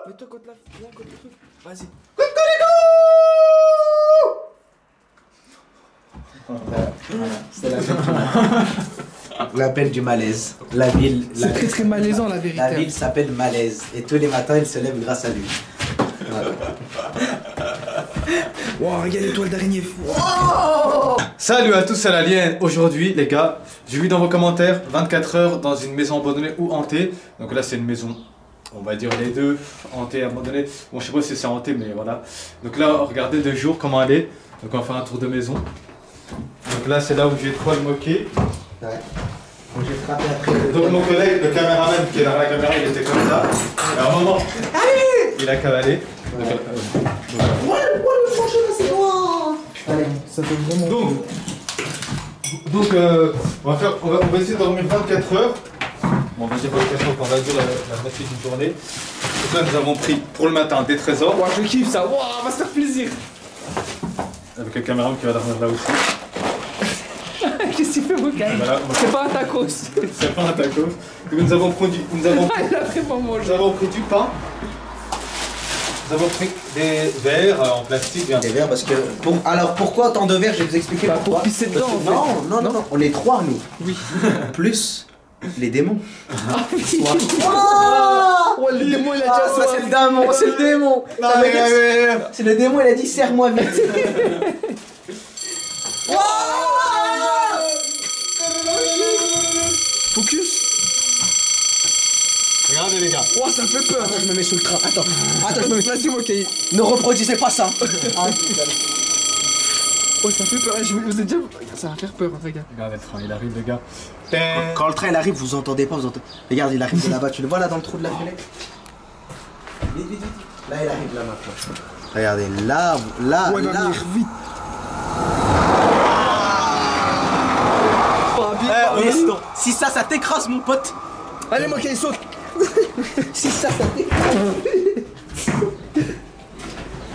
Mets-toi contre viens contre le truc. Vas-y. C'est l'appel du malaise. La ville. C'est très très malaisant la vérité. La ville s'appelle Malaise et tous les matins il se lève grâce à lui. Voilà. Wow, regarde l'étoile d'araignée. Oh. Salut à tous, c'est l'Alien. Aujourd'hui, les gars, j'ai vu dans vos commentaires 24 heures dans une maison abandonnée ou hantée. Donc là, c'est une maison, on va dire les deux, hantée, abandonnée. Bon, je sais pas si c'est hanté, mais voilà. Donc là, regardez de jour comment elle est. Donc on va faire un tour de maison. Donc là, c'est là où j'ai trop le moqué. Ouais. Bon, j'ai frappé après. Donc mon collègue, le caméraman qui est derrière la caméra, il était comme ça. Et à un moment, il a cavalé. Allez, Ça fait vraiment. Donc on va essayer de dormir 24 heures. Bon, on va dire 24 heures quand on va dire la moitié d'une journée. Donc là, nous avons pris pour le matin des trésors. Wow, je kiffe ça. Wow, on va se faire plaisir. Avec le caméraman qui va dormir là aussi. Qu'est-ce qu'il fait, Mokai? Voilà, C'est pas un tacos. c'est pas un taco. Donc nous avons pris Il a vraiment mangé. nous avons pris du pain. Nous avons pris des verres en plastique. des verres parce que. Alors pourquoi tant de verres? Je vais vous expliquer Bah, pourquoi. pour pisser dedans, en fait. Non, on est trois nous. Oui. Plus les démons. Ah oui. Oh, Le démon il a ah, déjà ça, c'est le démon, c'est le démon. Non, Ça veut mais- dire que c'est le démon, il a dit serre-moi vite. Focus. Regardez les gars. Wow, ça fait peur. Attends, je me mets sous le train. Attends, je me mets. Vas-y, Mokai. Ne reproduisez pas ça. Oh, ça fait peur. Vous êtes déjà. Ça va faire peur, regarde. Regardez le train, il arrive les gars. Quand le train il arrive, vous entendez pas, vous entendez. Regarde, il arrive de là-bas, tu le vois là dans le trou de la fenêtre. Vite, vite, vite. Là, il arrive là maintenant. Regardez, là, Ouais, il va là. venir vite. Pas bien, pas bien. Si ça t'écrase, mon pote. Allez, Mokai, saute. Si ça t'écrase.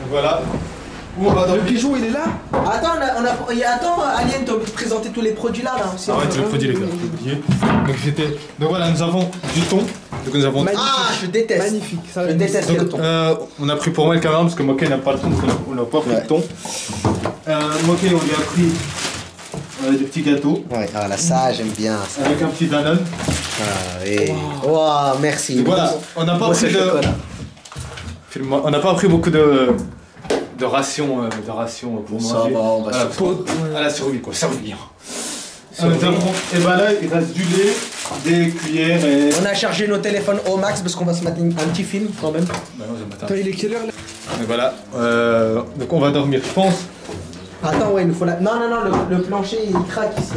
Voilà. Où on va Le dormir. pigeon, il est là. Attends, attends, Alien, t'as oublié de présenter tous les produits là. Aussi. Ah ouais, tu le produis les gars, j'ai oublié. Donc voilà, nous avons du thon. Donc nous avons. Magnifique. Ah, je déteste. Magnifique. Ça, Je déteste le Donc, thon. on a pris pour moi le caméraman parce que Moké n'a pas le thon, donc on n'a pas pris Ouais. le thon. Moké, on lui a pris des petits gâteaux Ouais, voilà, ça, j'aime bien. Ça. avec un petit Danone. Ah, et... Wow, merci. Donc voilà, on n'a pas Moi, pris c'est de. chocolat. Filme-moi. On n'a pas pris beaucoup de rations, pour Ça manger. va, on va Voilà, se- parce que- à la survie quoi, survie. Et bah là, il reste du lait, des cuillères et. On a chargé nos téléphones au max parce qu'on va se mettre un petit film quand même. Bah non, j'ai le matin. Attends, il est quelle heure là? Et voilà, donc on va dormir, je pense. Attends, ouais, il nous faut la. Non, le plancher il craque ici.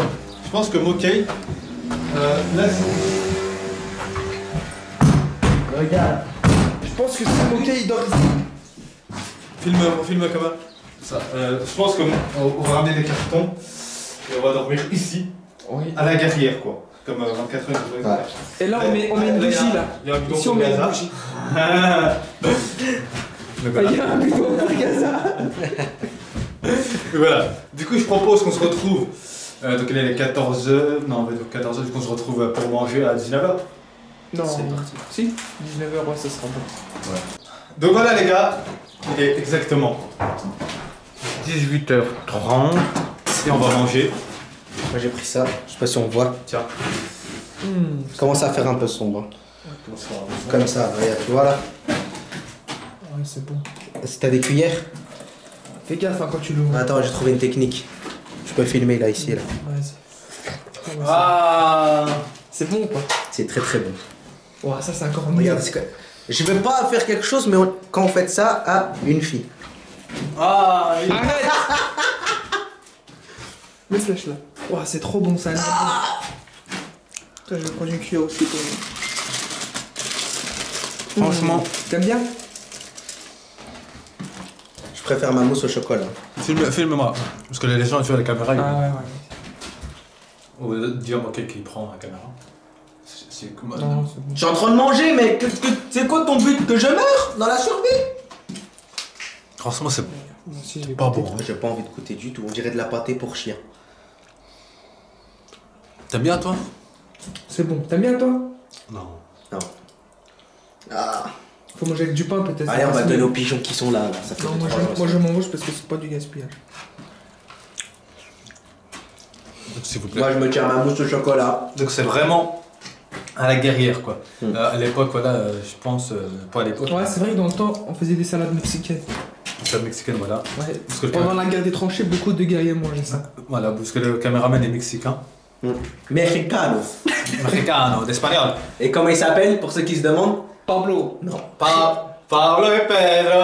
Je pense que Moké, là, Regarde. Je pense que c'est Mokai, il dort ici. filme comment ça. Je pense qu'on va ramener des cartons et on va dormir ici, Oui. à la guerrière quoi. Comme 24 heures. Ouais. Et là, on met une bougie là. Il y a un bidon Ici, on de met une Gaza. bougie. Donc Il y voilà. a un bidon de Gaza. Et voilà. Du coup, je propose qu'on se retrouve. Donc il est les 14h. Non, on va dire 14h, du coup, on se retrouve pour manger à 19h. Non. C'est parti. Si 19h, ouais, ça sera bon. Donc voilà, les gars. Il est exactement 18h30. Et on va manger. Moi j'ai pris ça. Je sais pas si on voit. Tiens. Commence à faire un peu sombre. Comme ça, regarde, tu vois là. Ouais, c'est bon. Si t'as des cuillères. Fais gaffe hein, quand tu l'ouvres. Attends, j'ai trouvé une technique. Je peux filmer là, ici, là. Vas-y. Ah. C'est bon ou pas? C'est très très bon. Ouah, ça c'est encore mieux. Regarde, je veux pas faire quelque chose, mais quand on fait ça à une fille. Ah. Arrête. Mets ce lâche là. Ouah, c'est trop bon ça. Toi, je vais prendre une cuillère aussi pour nous. Franchement. T'aimes bien? Je préfère ma mousse au chocolat. Filme-moi. Parce que les gens, tu vois, la caméra, Ah ouais, ouais. on va dire Moké qui prend la caméra. C'est comme. Non, c'est bon. Je suis en train de manger, mais c'est quoi ton but? Que je meure dans la survie? Franchement, c'est Moi aussi, je vais pas goûter. bon. J'ai pas envie de goûter du tout. On dirait de la pâtée pour chien. T'aimes bien, toi? C'est bon. T'aimes bien toi? Non. Non. Ah. Faut manger avec du pain peut-être. Allez, on va donner aux pigeons qui sont là. Ça fait Non, deux, moi trois jours, je ça. mange parce que c'est pas du gaspillage. Donc s'il vous plaît. Moi, je me tiens ma mousse au chocolat. Donc c'est vraiment à la guerrière quoi. Mm. À l'époque, voilà, je pense, pas à l'époque. Ouais, c'est vrai que dans le temps, on faisait des salades mexicaines. Ça mexicaine, voilà. Ouais. Parce que le, Pendant la guerre des tranchées, beaucoup de guerriers mangeaient ça. voilà, parce que le caméraman est mexicain. Mexicano. Mexicano, d'espagnol. Et comment il s'appelle pour ceux qui se demandent? Pablo. Non. Pablo et Pedro.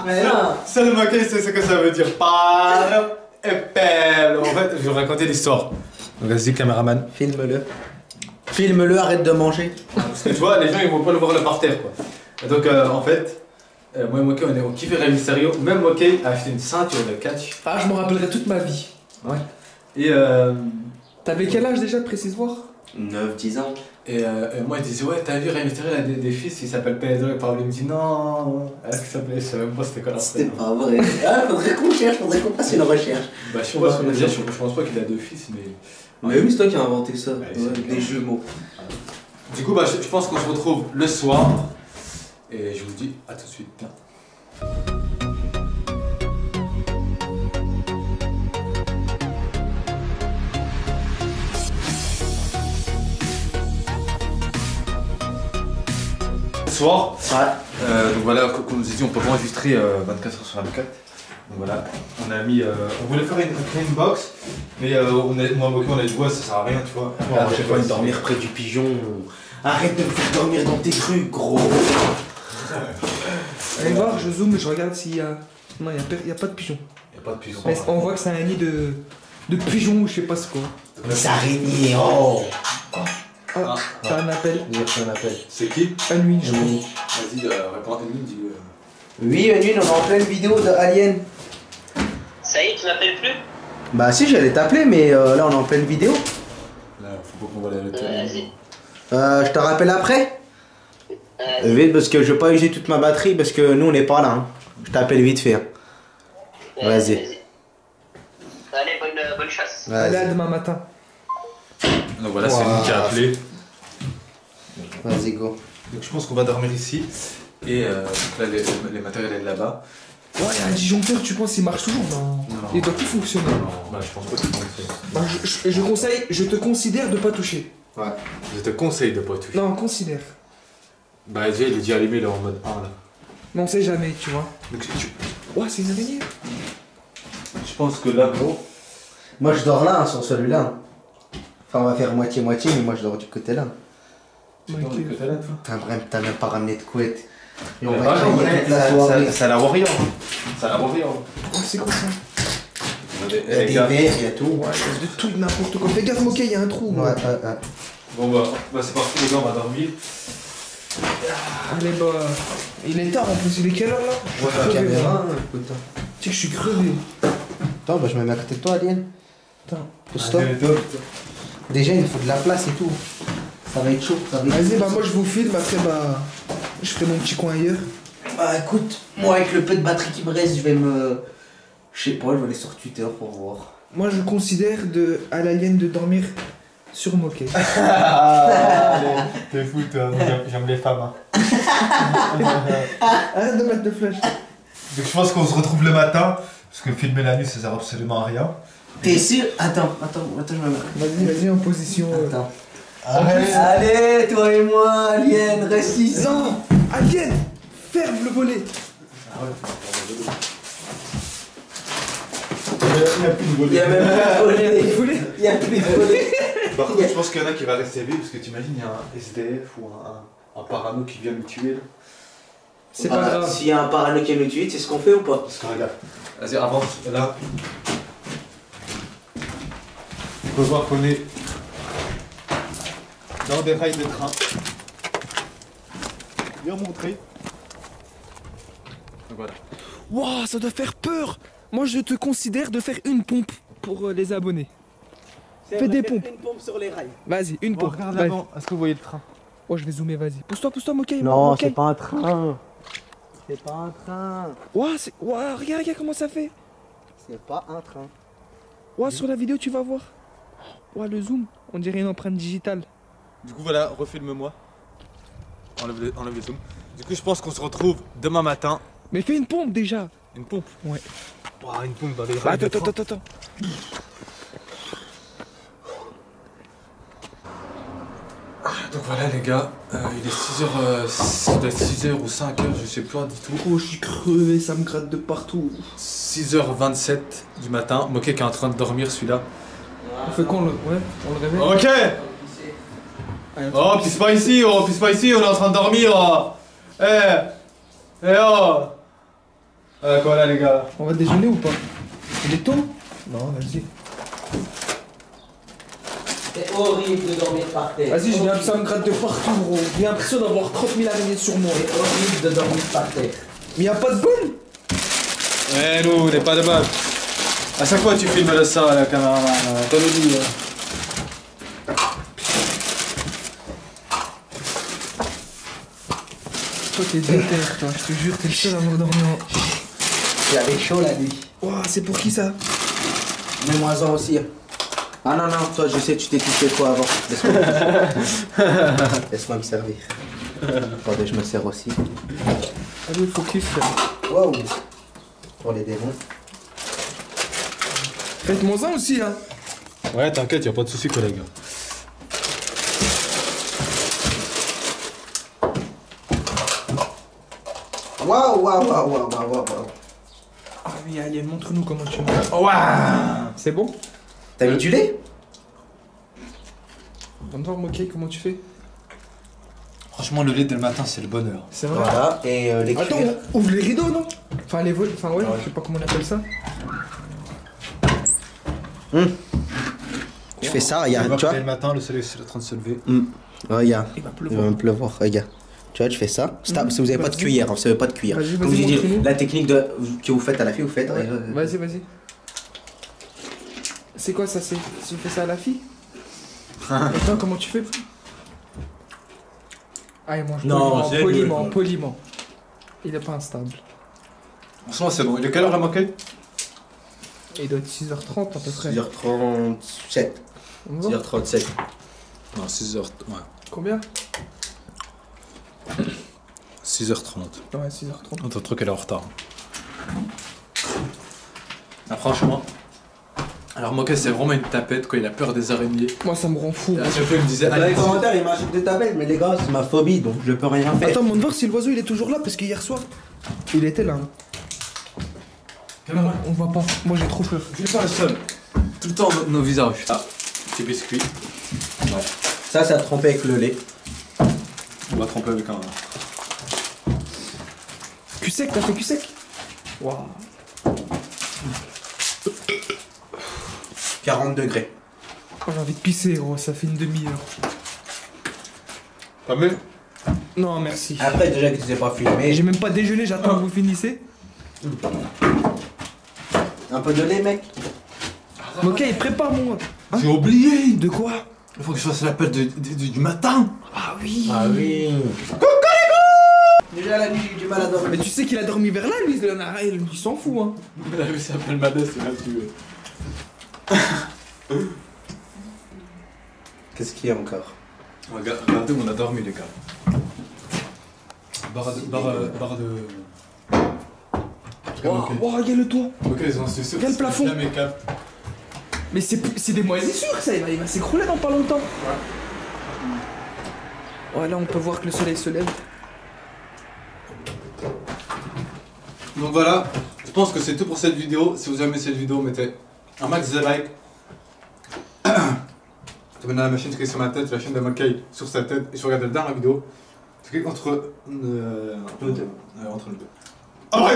Mais non. Seul moqué, c'est ce que ça veut dire. Pablo et Pedro. En fait, je vais vous raconter l'histoire. Donc vas-y, caméraman. Filme-le. Filme-le, arrête de manger. Parce que tu vois, les gens ils vont pas le voir le par terre quoi. Et donc en fait, moi et Moké on kiffait Rey Mysterio. Même Moké a acheté une ceinture de catch. Ah, je me rappellerai toute ma vie. Ouais. Et, T'avais quel âge déjà, précise voir? 9-10 ans. et moi je disais ouais t'as vu Rey Mysterio il a des fils, il s'appelle Pedro et Pablo. Il me dit non. Est-ce qu'il s'appelait? Je savais même pas c'était quoi leur C'était prénom. pas vrai. Ah, faudrait qu'on cherche, faudrait qu'on fasse une recherche. Bah je pense qu'on a dit, je pense pas qu'il a deux fils mais. Mais oui, c'est toi qui as inventé ça. Ouais, c'est des jumeaux. Du coup bah je pense qu'on se retrouve le soir. Et je vous dis à tout de suite. Soir. Ouais. Donc voilà, comme je dit, on peut pas enregistrer 24h sur 24. Donc voilà, on a mis. On voulait faire créer une box, mais moi, on a dit ouais, ça sert à rien, tu vois. Ah, j'ai pas envie de dormir près du pigeon. Arrête de me faire dormir dans tes trucs, gros. Allez voir, je zoome, je regarde s'il y a. Non, il y a pas de pigeons. Y a pas de pigeon. Mais on voit que c'est un nid de pigeons ou je sais pas ce quoi. Les araignées, oh. Ah, t'as un appel. J'ai reçu un appel. C'est qui? À nuit, je crois. Vas-y, réponds à une dis-le. Oui, Nul, on est en pleine vidéo de Alien. Ça y est, tu m'appelles plus? Bah si, j'allais t'appeler, mais là on est en pleine vidéo. Là, faut pas qu'on voit la lettre. Vas-y. Je te rappelle après. Vite, parce que je vais pas user toute ma batterie, parce que nous on n'est pas là. Hein. Je t'appelle vite fait. Hein. Vas-y. Allez, bonne chasse. Allez, à demain matin. Donc voilà, c'est nous qui a appelé. Vas-y, go. Donc je pense qu'on va dormir ici. Et donc là, les matériels sont là-bas. Ouais, il y a un disjoncteur, tu penses qu'il marche toujours? Non. Non. Il doit plus fonctionner. Non, bah, je pense pas que c'est. Bah, je te considère de pas toucher. Ouais. Je te conseille de pas toucher. Non, considère. Bah, déjà, il est déjà allumé là en mode 1 là. Mais on sait jamais, tu vois. Donc Ouais, c'est une araignée. je pense que là, gros. Moi je dors là, hein, sur celui-là. Enfin, on va faire moitié-moitié, mais moi je dors du côté là. Tu dors du côté là, toi? T'as même pas ramené de couette. Et on Mais va pas, en crier vrai, toute la soirée. ça la Warrior. Ça la Warrior. Oh, c'est quoi ça? Il y a des verres, il y a tout. Ouais, il y a de tout et n'importe quoi. Fais gaffe, Moké, il y a un trou. Ouais. Bon bah c'est parti les gars, on va dormir. Allez, bah. Il est tard en plus, il est quelle heure là? Ouais, la crevé, caméra, moi. écoute. Tu sais que je suis crevé. Attends, bah je me mets à côté de toi, Alien. Attends. Pousse-toi. Déjà, il faut de la place et tout. Ça va être chaud, ça va être Vas-y, bah moi je vous filme, après bah. Je ferai mon petit coin ailleurs. Bah écoute, moi avec le peu de batterie qui me reste, je vais me. Je sais pas, je vais aller sur Twitter pour voir. Moi je considère à l'alien de dormir sur Moké. T'es fou toi, j'aime les femmes. Hein. Arrête de mettre de flash. Donc je pense qu'on se retrouve le matin, parce que filmer la nuit ça sert absolument à rien. T'es sûr? Attends, je me mets. Vas-y en position. Attends. Allez, toi et moi, Alien, reste ici. Non, Alien, ferme le volet. Il n'y a plus de Il y a même plus de volet. Volet. Il y a plus de volet. Par contre je pense qu'il y en a qui va rester vivre, parce que t'imagines il y a un SDF ou un parano qui vient me tuer là. C'est pas grave. S'il y a un parano qui me tue, c'est ce qu'on fait ou pas? Parce que regarde, vas-y avance, là. On peut voir qu'on est dans des rails de train. Bien montré. Donc voilà. Waouh, ça doit faire peur. Moi je te considère de faire une pompe pour les abonnés. Fais des pompes. Une pompe sur les rails. Vas-y, une Bon, pompe. regarde Vas-y. l'avant, est-ce que vous voyez le train? Oh, je vais zoomer, vas-y. Pousse-toi, Moké. Non, Moké. c'est pas un train. C'est pas un train. Ouah, regarde comment ça fait. C'est pas un train. Ouah, sur la vidéo, tu vas voir. Ouah, le zoom, on dirait une empreinte digitale. Du coup voilà, refilme-moi. enlève les zooms. Du coup, je pense qu'on se retrouve demain matin. Mais fais une pompe déjà. Une pompe. Ouais. Ouah, une pompe dans les Bah, attends. Donc voilà les gars, il est 6h, ça doit être 6h ou 5h, je sais plus du tout. Oh, je suis crevé, ça me gratte de partout. 6h27 du matin, Moquet qui est en train de dormir celui-là. On fait quoi on le réveille. Ok. Allez, Oh, pisse pas ici, on est en train de dormir. Oh. Quoi là les gars? On va déjeuner ou pas? Il est tôt? Non, vas-y. C'est horrible de dormir par terre. Vas-y, ça me gratte de partout, gros. J'ai l'impression d'avoir 30 000 araignées sur moi. C'est horrible de dormir par terre. Mais y'a pas de bonne. Nous, on n'est pas de balle. À chaque fois tu filmes de ça la caméra, t'as le dit. Toi, t'es déter, toi. Je te jure, t'es le seul à avoir dormi. Il avait chaud la nuit. Ouah, c'est pour qui ça? Mets-moi-en aussi. Ah non, toi, je sais, tu t'es touché quoi avant. Laisse-moi me servir. Attendez, je me sers aussi. Allez, focus. Waouh. Pour les démons. Faites-moi ça aussi, hein. Ouais, t'inquiète, y'a pas de soucis collègue. Waouh. Ah oui, allez, montre-nous comment tu manges. Oh, ouais. C'est bon? T'as mis du lait? On va voir, Moquet, comment tu fais? Franchement, le lait dès le matin, c'est le bonheur. C'est vrai? Voilà, et les Attends, cuillères. ouvre les rideaux, non? Enfin, les vols. Enfin, ouais, je sais pas comment on appelle ça. Tu fais ça, regarde, tu vois. Le matin, le soleil est en train de se lever. Regarde, Il va il va pleuvoir. me pleuvoir, regarde. Tu vois, tu fais ça. Stop, si vous avez pas de Vas-y. cuillère, vous savez pas de cuillère. Vas-y, Comme vas-y, je dis, montre-nous. la technique que vous faites à la fille, vous faites. Vas-y. C'est quoi ça? Tu fais ça à la fille? Et toi, comment tu fais? Ah, il mange Non, c'est poliment. Il est pas instable. Franchement, c'est bon. Il est quelle heure la moquette? Il doit être 6h30 à peu près. 6h37. On va voir. 6h37. Non, 6h. Ouais. Combien? 6h30. Ouais, 6h30. Notre truc, elle est en retard. Ah, franchement. Alors, Moquet, c'est vraiment une tapette quand il a peur des araignées. Moi, ça me rend fou. À chaque fois, il me disait Dans les allez, commentaires, il m'achète des tablettes, mais les gars, c'est ma phobie, donc je peux rien faire. Attends, montre voir si l'oiseau il est toujours là parce que hier soir il était là. Non, on voit pas. Moi j'ai trop peur. je suis pas le seul. Tout le temps, nos visages. Ah, petit biscuit. Ouais. Ça trempé avec le lait. On va tremper avec un. Cul sec, t'as fait cul sec? Waouh. 40 degrés. Oh, j'ai envie de pisser, gros, ça fait une demi-heure. Pas mieux? Non, merci. Après, déjà que tu sais pas filmé. J'ai même pas déjeuné, j'attends que vous finissez. Un peu de lait, mec. Ok, prépare mon. Hein? J'ai oublié! De quoi? Il faut que je fasse l'appel du matin! Ah oui. Ah oui. Déjà la nuit, j'ai du mal à dormir. Mais tu sais qu'il a dormi vers là, lui, il s'en fout, hein. La vie s'appelle Madès, c'est là-dessus. Qu'est-ce qu'il y a encore? Regardez où on a dormi, les gars. Barre de. Waouh, regarde le toit. Ok, ils ont c'est sûr. Regarde le plafond. Jamais cap. Mais c'est des moisissures, ça, il va s'écrouler dans pas longtemps. Ouais, là, on peut voir que le soleil se lève. Donc voilà, je pense que c'est tout pour cette vidéo. Si vous aimez cette vidéo, mettez un max de like. Abonnez à la machine qui est sur ma tête, la chaîne de Moquet sur sa tête. Et si vous regardez la dernière vidéo, c'est entre nous deux.